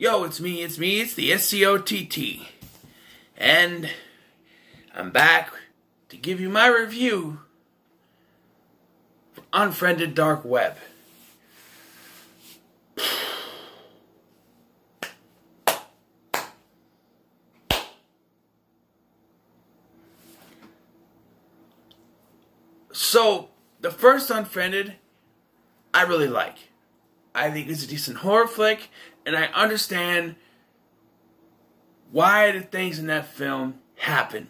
Yo, it's me, it's the SCOTT. And I'm back to give you my review for Unfriended Dark Web. So, the first Unfriended, I really like. I think it's a decent horror flick, and I understand why the things in that film happen,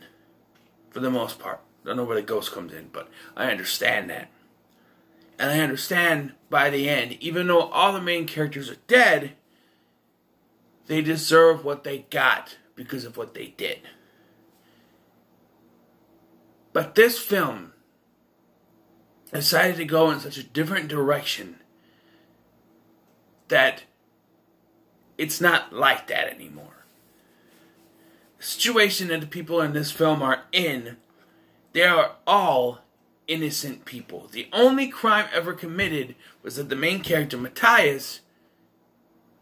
for the most part. I don't know where the ghost comes in, but I understand that. And I understand by the end, even though all the main characters are dead, they deserve what they got because of what they did. But this film decided to go in such a different direction that it's not like that anymore. The situation that the people in this film are in, they are all innocent people. The only crime ever committed was that the main character, Matthias,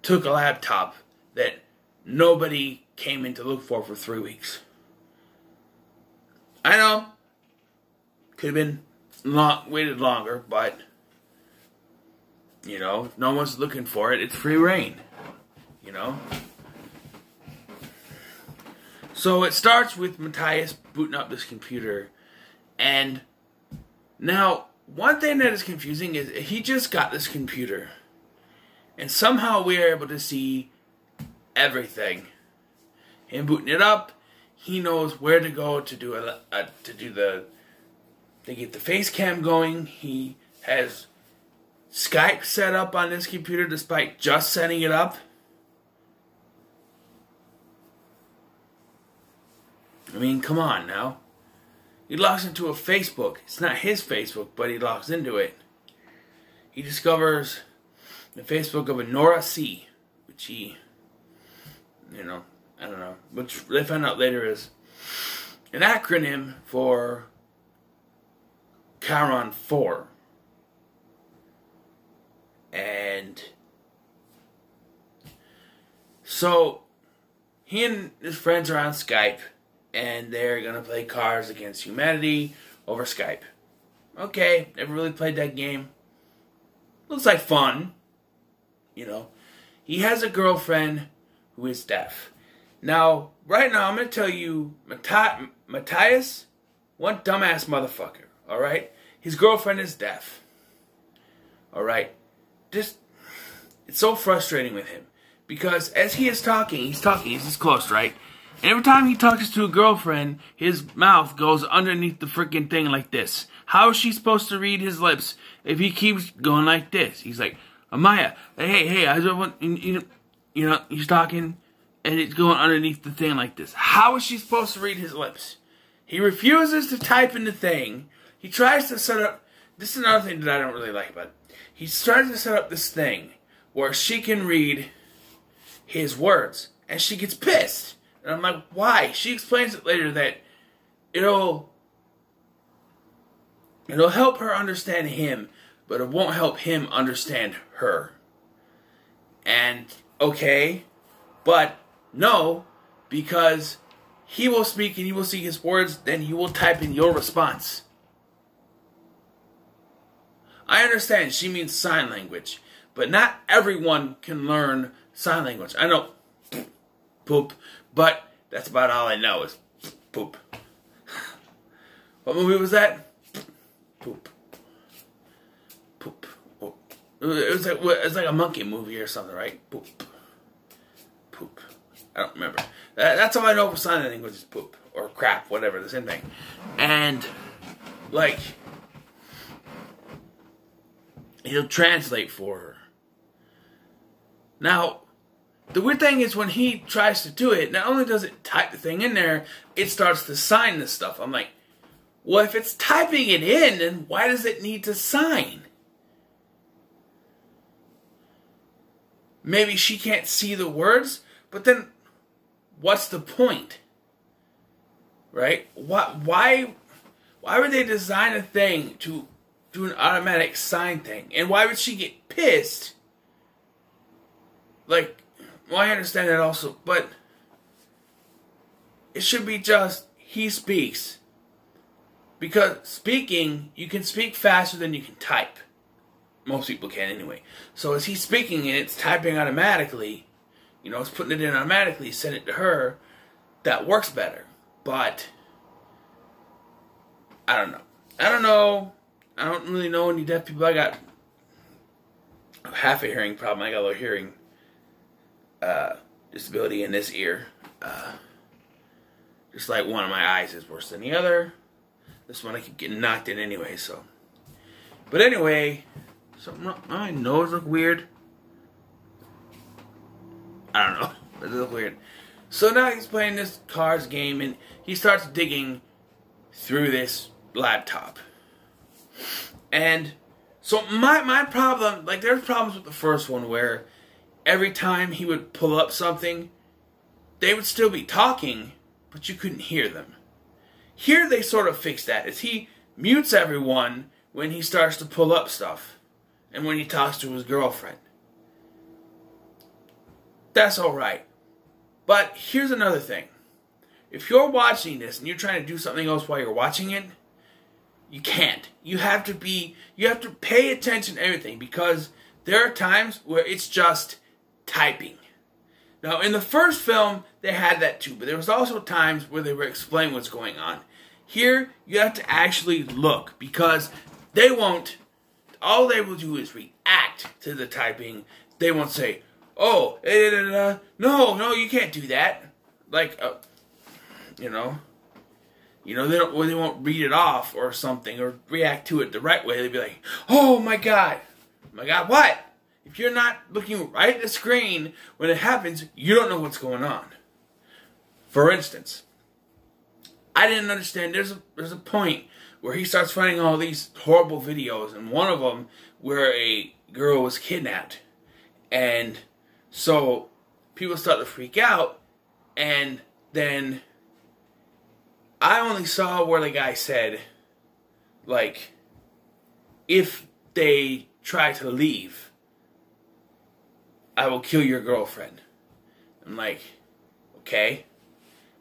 took a laptop that nobody came in to look for 3 weeks. I know, could have been waited longer, but you know, if no one's looking for it, it's free reign. You know? So it starts with Matthias booting up this computer. And now, one thing that is confusing is he just got this computer. And somehow we are able to see everything. Him booting it up, he knows where to go to do to get the face cam going. He has Skype set up on this computer despite just setting it up. I mean, come on now. He logs into a Facebook. It's not his Facebook, but he logs into it. He discovers the Facebook of a Nora C, which he, you know, I don't know, which they found out later is an acronym for Charon 4. And so he and his friends are on Skype, and they're gonna play Cards Against Humanity over Skype. Okay, never really played that game. Looks like fun. You know, he has a girlfriend who is deaf. Now, right now, I'm gonna tell you, Matthias, one dumbass motherfucker. All right, his girlfriend is deaf. All right. It's so frustrating with him. Because as he is talking, he's this close, right? And every time he talks to a girlfriend, his mouth goes underneath the freaking thing like this. How is she supposed to read his lips if he keeps going like this? He's like, Amaya, hey, I don't want, you know, he's talking, and it's going underneath the thing like this. How is she supposed to read his lips? He refuses to type in the thing. He tries to set up, this is another thing that I don't really like about it. He started to set up this thing where she can read his words, and she gets pissed. And I'm like, why? She explains it later that it'll help her understand him, but it won't help him understand her. And okay, but no, because he will speak and you will see his words, then you will type in your response. I understand she means sign language, but not everyone can learn sign language. I know, poop, but that's about all I know is poop. What movie was that? Poop. Poop. Oh. It's like a monkey movie or something, right? Poop. Poop. I don't remember. That's all I know for sign language is poop. Or crap, whatever, the same thing. And, like, he'll translate for her. Now, the weird thing is when he tries to do it, not only does it type the thing in there, it starts to sign this stuff. I'm like, well, if it's typing it in, then why does it need to sign? Maybe she can't see the words, but then what's the point? Right? Why would they design a thing to do an automatic sign thing? And why would she get pissed? Like, Well, I understand that also, but it should be just he speaks. Because speaking, you can speak faster than you can type. Most people can anyway. So as he's speaking and it's typing automatically, you know, it's putting it in automatically, send it to her, that works better. But I don't know. I don't really know any deaf people. I got half a hearing problem. I got a little hearing disability in this ear. Just like one of my eyes is worse than the other. This one I keep getting knocked in anyway, so. But anyway, something wrong. My nose look weird. I don't know. It look weird. So now he's playing this cards game and he starts digging through this laptop. And so my problem, like there's problems with the first one where every time he would pull up something, they would still be talking, but you couldn't hear them. Here they sort of fix that, as he mutes everyone when he starts to pull up stuff and when he talks to his girlfriend. That's alright. But here's another thing. If you're watching this and you're trying to do something else while you're watching it, you can't. You have to pay attention to everything, because there are times where it's just typing. Now, in the first film, they had that too, but there was also times where they were explaining what's going on. Here, you have to actually look, because they won't, all they will do is react to the typing. They won't say, oh, no, you can't do that. Like, they won't read it off or something, or react to it the right way. They'd be like, oh my God, what? If you're not looking right at the screen when it happens, you don't know what's going on. For instance, I didn't understand, there's a point where he starts finding all these horrible videos, and one of them where a girl was kidnapped. And so people start to freak out, and then I only saw where the guy said, like, if they try to leave, I will kill your girlfriend. I'm like, okay.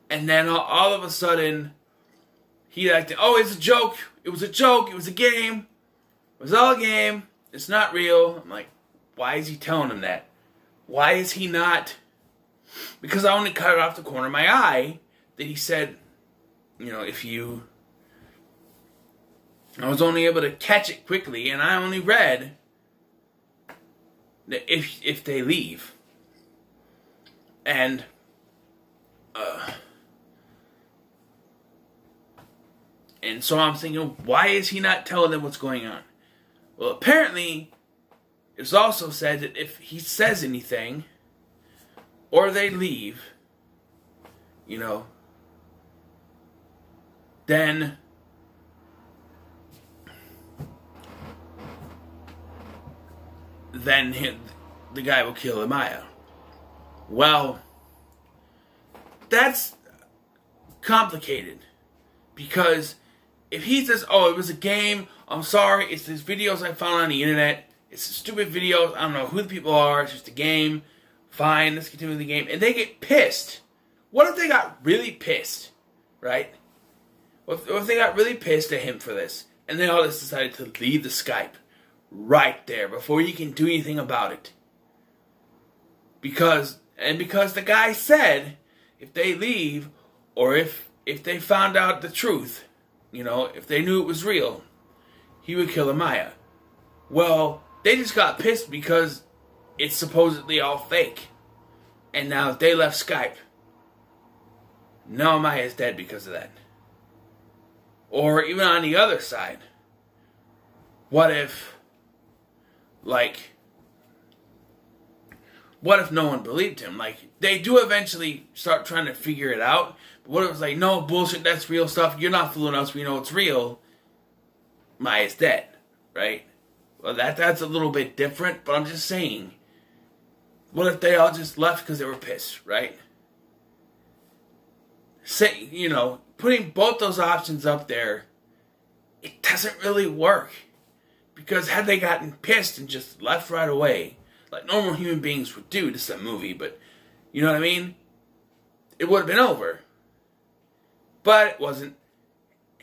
And then all of a sudden, he acted, oh, it's a joke. It was a joke. It was a game. It was all a game. It's not real. I'm like, why is he telling him that? Why is he not? Because I only cut it off the corner of my eye that he said, you know, I was only able to catch it quickly, and I only read that if they leave. And so I'm thinking, why is he not telling them what's going on? Well, apparently, it's also said that if he says anything, or they leave, you know, then the guy will kill Amaya. Well, that's complicated, because if he says, oh, it was a game, I'm sorry, it's these videos I found on the internet, it's stupid videos, I don't know who the people are, it's just a game, fine, let's continue the game, and they get pissed. What if they got really pissed, right? What if they got really pissed at him for this, and they all just decided to leave the Skype right there before you can do anything about it? Because the guy said, if they leave, or if they found out the truth, you know, if they knew it was real, he would kill Amaya. Well, they just got pissed because it's supposedly all fake. And now if they left Skype, now Amaya's dead because of that. Or even on the other side, what if no one believed him? Like, they do eventually start trying to figure it out. But what if it was like, no, bullshit, that's real stuff. You're not fooling us. We know it's real. Maya's dead, right? Well, that's a little bit different, but I'm just saying, what if they all just left because they were pissed, right? Say, you know, putting both those options up there, it doesn't really work. Because had they gotten pissed and just left right away, like normal human beings would do, this is a movie, but You know what I mean? It would have been over. But it wasn't.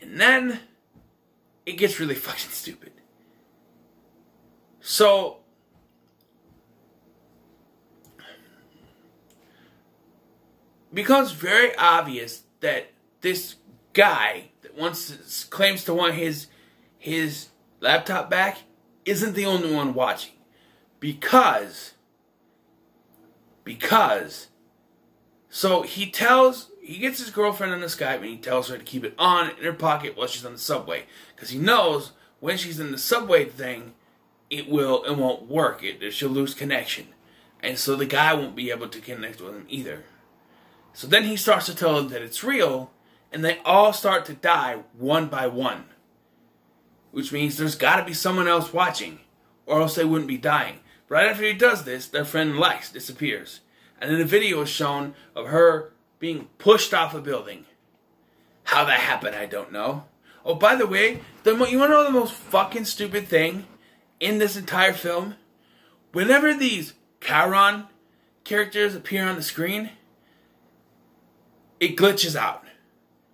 And then it gets really fucking stupid. So it becomes very obvious that this guy that claims to want his laptop back isn't the only one watching. Because so he gets his girlfriend on the Skype and he tells her to keep it on in her pocket while she's on the subway. Because he knows when she's in the subway thing, it won't work. She'll lose connection. And so the guy won't be able to connect with him either. So then he starts to tell them that it's real, and they all start to die one by one. Which means there's got to be someone else watching, or else they wouldn't be dying. Right after he does this, their friend Lex disappears. And then a video is shown of her being pushed off a building. How that happened, I don't know. Oh, by the way, you want to know the most fucking stupid thing in this entire film? Whenever these Chiron characters appear on the screen, it glitches out.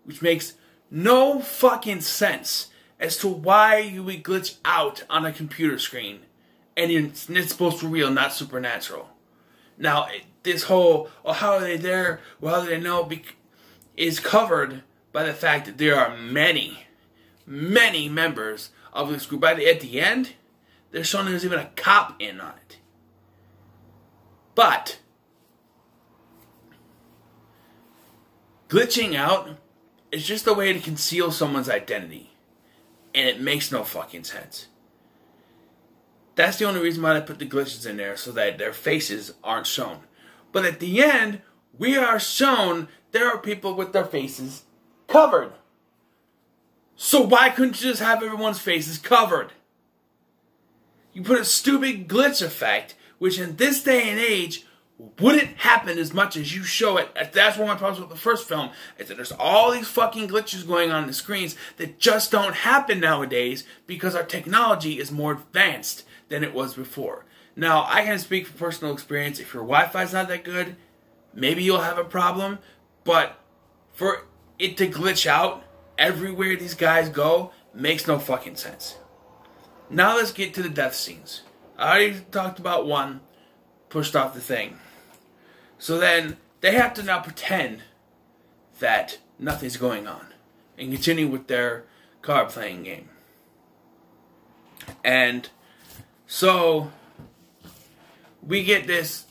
Which makes no fucking sense as to why you would glitch out on a computer screen. And it's supposed to be real, not supernatural. Now, this whole, how are they there? Well, how do they know? Is covered by the fact that there are many, many members of this group. At the end, they're showing there's even a cop in on it. But glitching out is just a way to conceal someone's identity. And it makes no fucking sense. That's the only reason why they put the glitches in there, so that their faces aren't shown. But at the end, we are shown there are people with their faces covered. So why couldn't you just have everyone's faces covered? You put a stupid glitch effect, which in this day and age wouldn't happen as much as you show it. That's one of my problems with the first film, is that there's all these fucking glitches going on the screens that just don't happen nowadays because our technology is more advanced than it was before. Now, I can speak from personal experience. If your Wi-Fi's not that good, maybe you'll have a problem, but for it to glitch out everywhere these guys go makes no fucking sense. Now let's get to the death scenes. I already talked about one, pushed off the thing. So then, they have to now pretend that nothing's going on and continue with their card playing game. And so we get this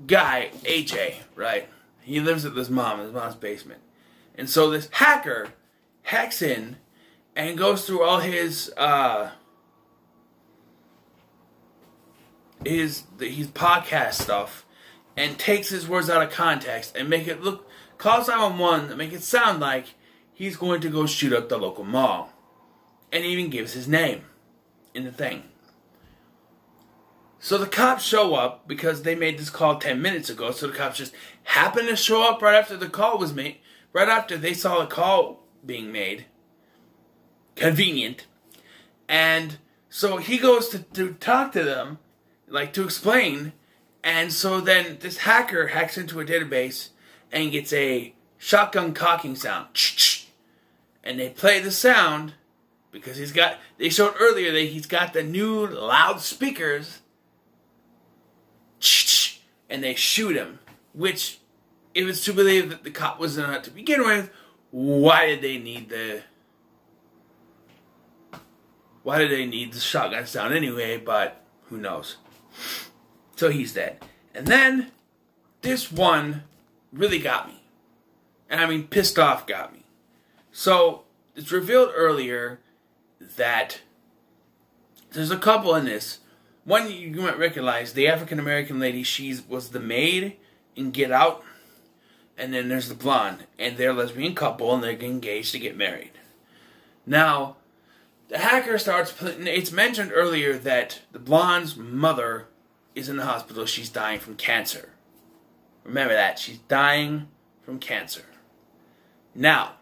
guy, AJ, right? He lives with his mom's basement. And so this hacker hacks in and goes through all his podcast stuff and takes his words out of context and calls 911 and make it sound like he's going to go shoot up the local mall. And even gives his name in the thing. So the cops show up because they made this call 10 minutes ago. So the cops just happened to show up right after the call was made. Right after they saw the call being made. Convenient. And so he goes to talk to them, like to explain. And so then this hacker hacks into a database and gets a shotgun cocking sound. And they play the sound because they showed earlier that he's got the new loudspeakers. And they shoot him. Which, if it's to believe that the cop was in it to begin with, why did they need the shotgun sound anyway? But who knows. So he's dead. And then this one really got me. And I mean pissed off got me. So it's revealed earlier that there's a couple in this. One you might recognize, the African American lady, she was the maid in Get Out. And then there's the blonde. And they're a lesbian couple and they're engaged to get married. Now, the hacker it's mentioned earlier that the blonde's mother is in the hospital. She's dying from cancer. Remember that. She's dying from cancer. Now,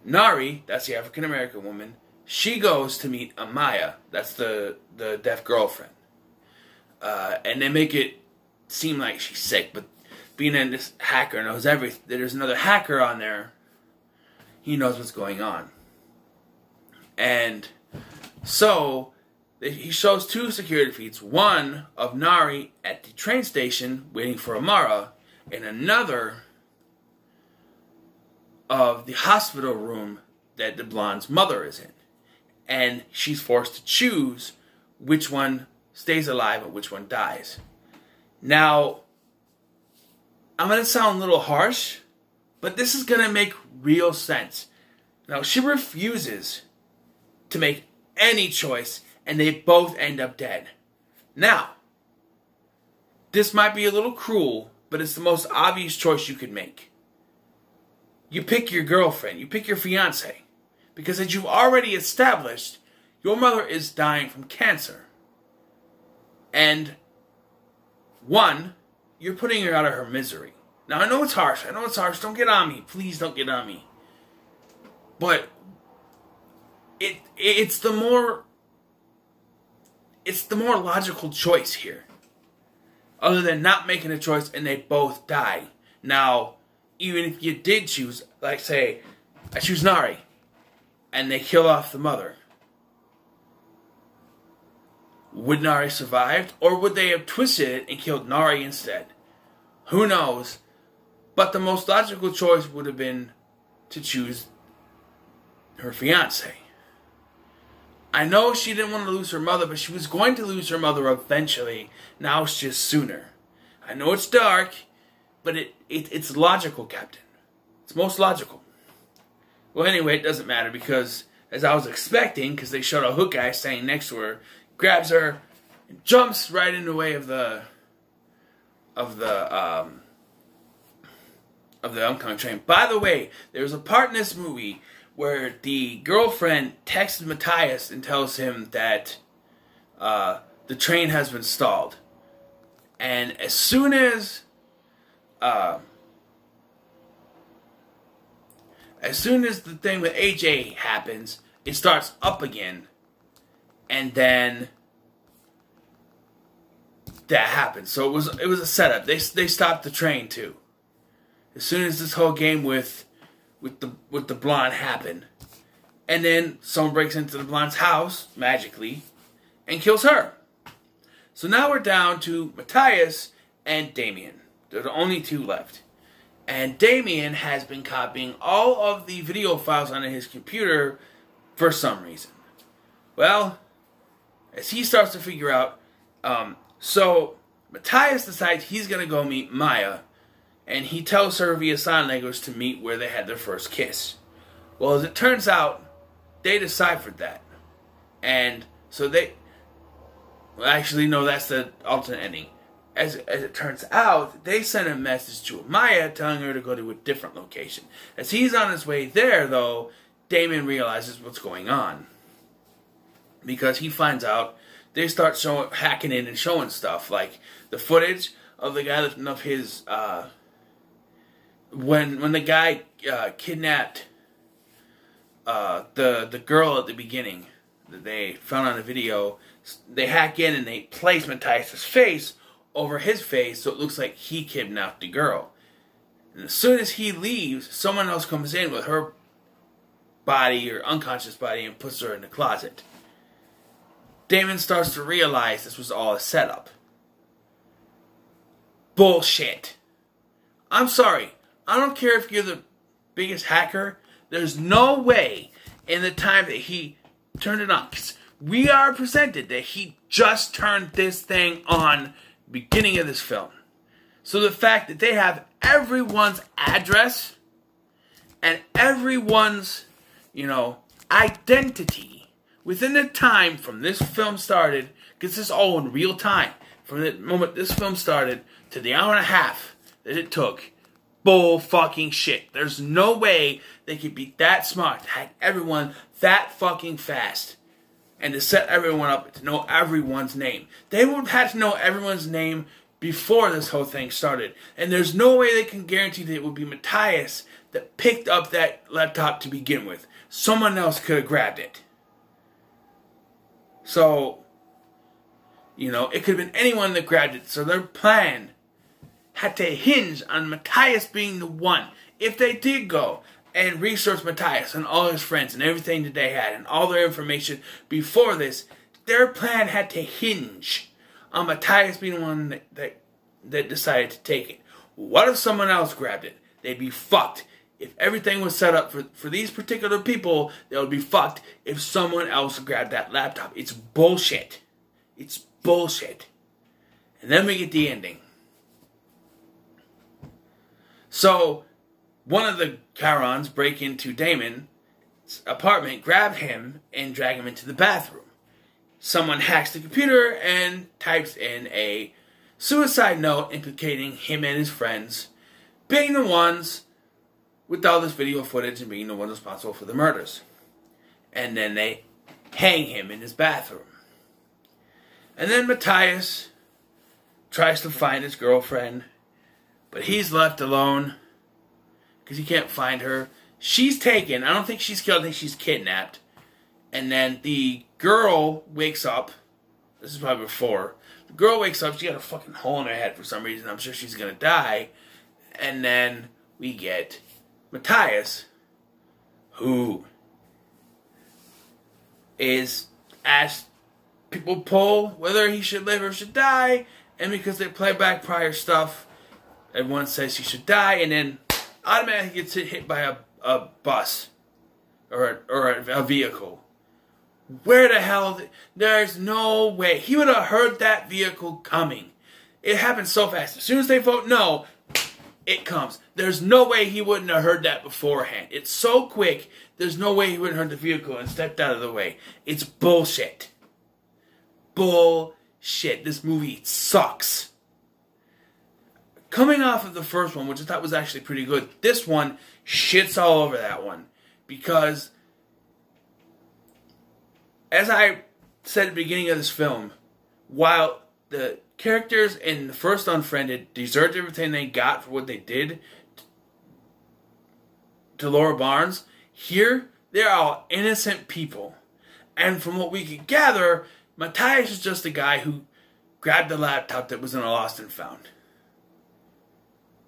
Nari, that's the African American woman, she goes to meet Amaya, that's the deaf girlfriend. And they make it seem like she's sick, but being this hacker knows everything. There's another hacker on there. He knows what's going on. And so he shows 2 security feeds. One of Nari at the train station waiting for Amara, and another of the hospital room that the blonde's mother is in. And she's forced to choose which one stays alive and which one dies. Now, I'm going to sound a little harsh, but this is going to make real sense. Now, she refuses to make any choice, and they both end up dead. Now, this might be a little cruel, but it's the most obvious choice you could make. You pick your girlfriend, you pick your fiance, because as you've already established, your mother is dying from cancer. And, one, you're putting her out of her misery. Now, I know it's harsh. Don't get on me. Please don't get on me. But it's the more logical choice here. Other than not making a choice and they both die. Now, even if you did choose, like say, I choose Nari, and they kill off the mother, would Nari survive? Or would they have twisted it and killed Nari instead? Who knows? But the most logical choice would have been to choose her fiancé. I know she didn't want to lose her mother, but she was going to lose her mother eventually. Now it's just sooner. I know it's dark, but it's logical, Captain. It's most logical. Well, anyway, it doesn't matter because, as I was expecting, because they showed a hook guy standing next to her, grabs her, and jumps right in the way of the oncoming train. By the way, there's a part in this movie where the girlfriend texts Matthias and tells him that the train has been stalled. And as soon as the thing with AJ happens, it starts up again, and then that happens. So it was a setup. They stopped the train too. As soon as this whole game with the blonde happened, and then someone breaks into the blonde's house magically and kills her. So now we're down to Matthias and Damien. They're the only 2 left. And Damien has been copying all of the video files onto his computer for some reason. Well, as he starts to figure out, so Matthias decides he's going to go meet Maya, and he tells her via sign language to meet where they had their first kiss. Well, as it turns out, they deciphered that. And so well, actually, no, that's the alternate ending. As it turns out, they sent a message to Maya telling her to go to a different location. As he's on his way there, though, Damien realizes what's going on. Because he finds out they start hacking in and showing stuff. Like the footage of the guy lifting up his... When the guy kidnapped the girl at the beginning that they found on the video, they hack in and they place Matthias' face over his face so it looks like he kidnapped the girl. And as soon as he leaves, someone else comes in with her body or unconscious body and puts her in the closet. Damon starts to realize this was all a setup. Bullshit. I'm sorry. I don't care if you're the biggest hacker. There's no way in the time that he turned it on. 'Cause we are presented that he just turned this thing on beginning of this film. So the fact that they have everyone's address and everyone's, identity within the time from this film started, because this is all in real time, from the moment this film started to the hour and a half that it took. Bull fucking shit. There's no way they could be that smart to hack everyone that fucking fast and to set everyone up to know everyone's name. They would have had to know everyone's name before this whole thing started. And there's no way they can guarantee that it would be Matthias that picked up that laptop to begin with. Someone else could have grabbed it. So, you know, it could have been anyone that grabbed it. So their plan had to hinge on Matthias being the one. If they did go and research Matthias and all his friends and everything that they had and all their information before this, their plan had to hinge on Matthias being the one that decided to take it. What if someone else grabbed it? They'd be fucked. If everything was set up for these particular people, they would be fucked if someone else grabbed that laptop. It's bullshit. It's bullshit. And then we get the ending. So, one of the Charons break into Damon's apartment, grab him, and drag him into the bathroom. Someone hacks the computer and types in a suicide note implicating him and his friends being the ones with all this video footage and being the ones responsible for the murders. And then they hang him in his bathroom. And then Matthias tries to find his girlfriend, but he's left alone because he can't find her. She's taken. I don't think she's killed. I think she's kidnapped. And then the girl wakes up. This is probably before. The girl wakes up. She got a fucking hole in her head for some reason. I'm sure she's going to die. And then we get Matthias, who is asked people poll whether he should live or should die. And because they play back prior stuff, everyone says he should die. And then automatically gets hit by a bus or a vehicle. Where the hell? There's no way. He would have heard that vehicle coming. It happened so fast. As soon as they vote no, it comes. There's no way he wouldn't have heard that beforehand. It's so quick, there's no way he wouldn't have heard the vehicle and stepped out of the way. It's bullshit. Bullshit. This movie sucks. Coming off of the first one, which I thought was actually pretty good, this one shits all over that one. Because, as I said at the beginning of this film, while the characters in the first Unfriended deserved everything they got for what they did to Laura Barnes, here, they're all innocent people. And from what we could gather, Matthias is just a guy who grabbed the laptop that was in a lost and found.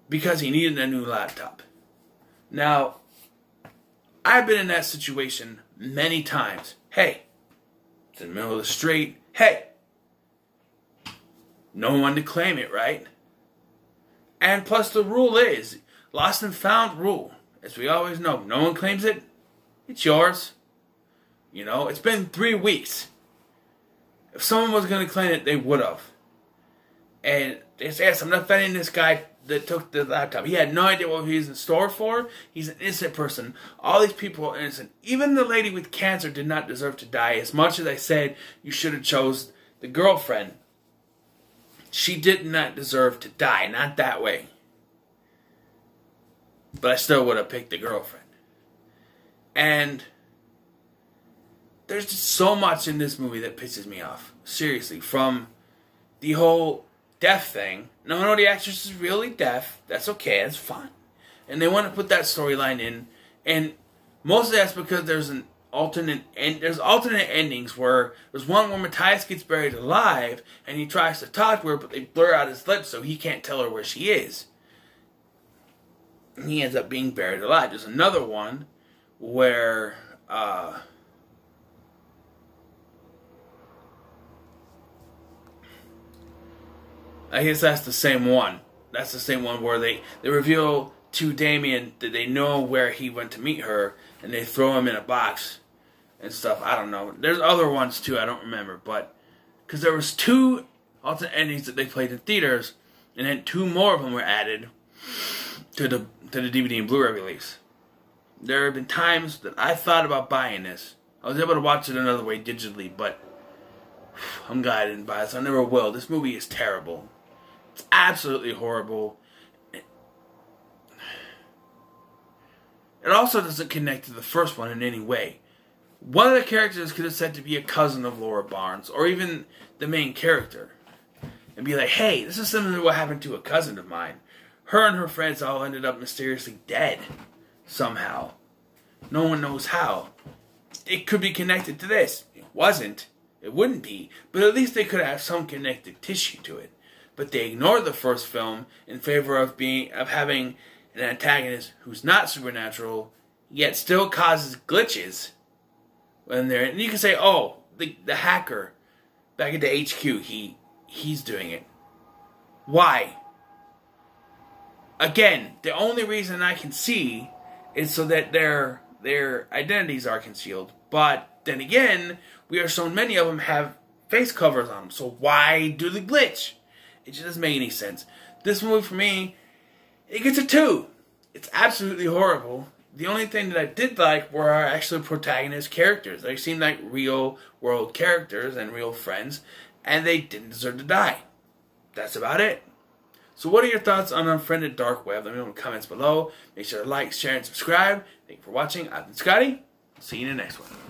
Because he needed a new laptop. Now, I've been in that situation many times. Hey, it's in the middle of the street. Hey, no one to claim it, right? And plus the rule is, lost and found rule. As we always know, no one claims it, it's yours. You know, it's been 3 weeks. If someone was going to claim it, they would have. And yes, I'm not defending this guy that took the laptop. He had no idea what he was in store for. He's an innocent person. All these people are innocent. Even the lady with cancer did not deserve to die. As much as I said you should have chose the girlfriend, she did not deserve to die. Not that way. But I still would have picked the girlfriend. And there's just so much in this movie that pisses me off. Seriously. From the whole deaf thing. No, the actress is really deaf. That's okay. That's fine. And they want to put that storyline in. And mostly that's because there's an alternate endings where there's one where Matthias gets buried alive and he tries to talk to her, but they blur out his lips so he can't tell her where she is. And he ends up being buried alive. There's another one where I guess that's the same one. That's the same one where they reveal to Damien that they know where he went to meet her, and they throw him in a box and stuff. I don't know. There's other ones too. I don't remember, but because there was 2 alternate endings that they played in theaters, and then 2 more of them were added to the DVD and Blu-ray release. There have been times that I thought about buying this. I was able to watch it another way digitally, but I'm glad I didn't buy this. I never will. This movie is terrible. It's absolutely horrible. It also doesn't connect to the first one in any way. One of the characters could have said to be a cousin of Laura Barnes, or even the main character, and be like, hey, this is similar to what happened to a cousin of mine. Her and her friends all ended up mysteriously dead. somehow. No one knows how. It could be connected to this. It wasn't. It wouldn't be. But at least they could have some connective tissue to it. But they ignored the first film in favor of having an antagonist who's not supernatural, yet still causes glitches when they're. And you can say, oh, the hacker back at the HQ, he's doing it. Why? Again, the only reason I can see is so that their identities are concealed. But then again, we are shown many of them have face covers on them. So why do the glitch? It just doesn't make any sense. This movie, for me, it gets a 2. It's absolutely horrible. The only thing that I did like were our actual protagonist characters. They seemed like real world characters and real friends, and they didn't deserve to die. That's about it. So what are your thoughts on Unfriended Dark Web? Let me know in the comments below. Make sure to like, share, and subscribe. Thank you for watching. I've been Scotty. See you in the next one.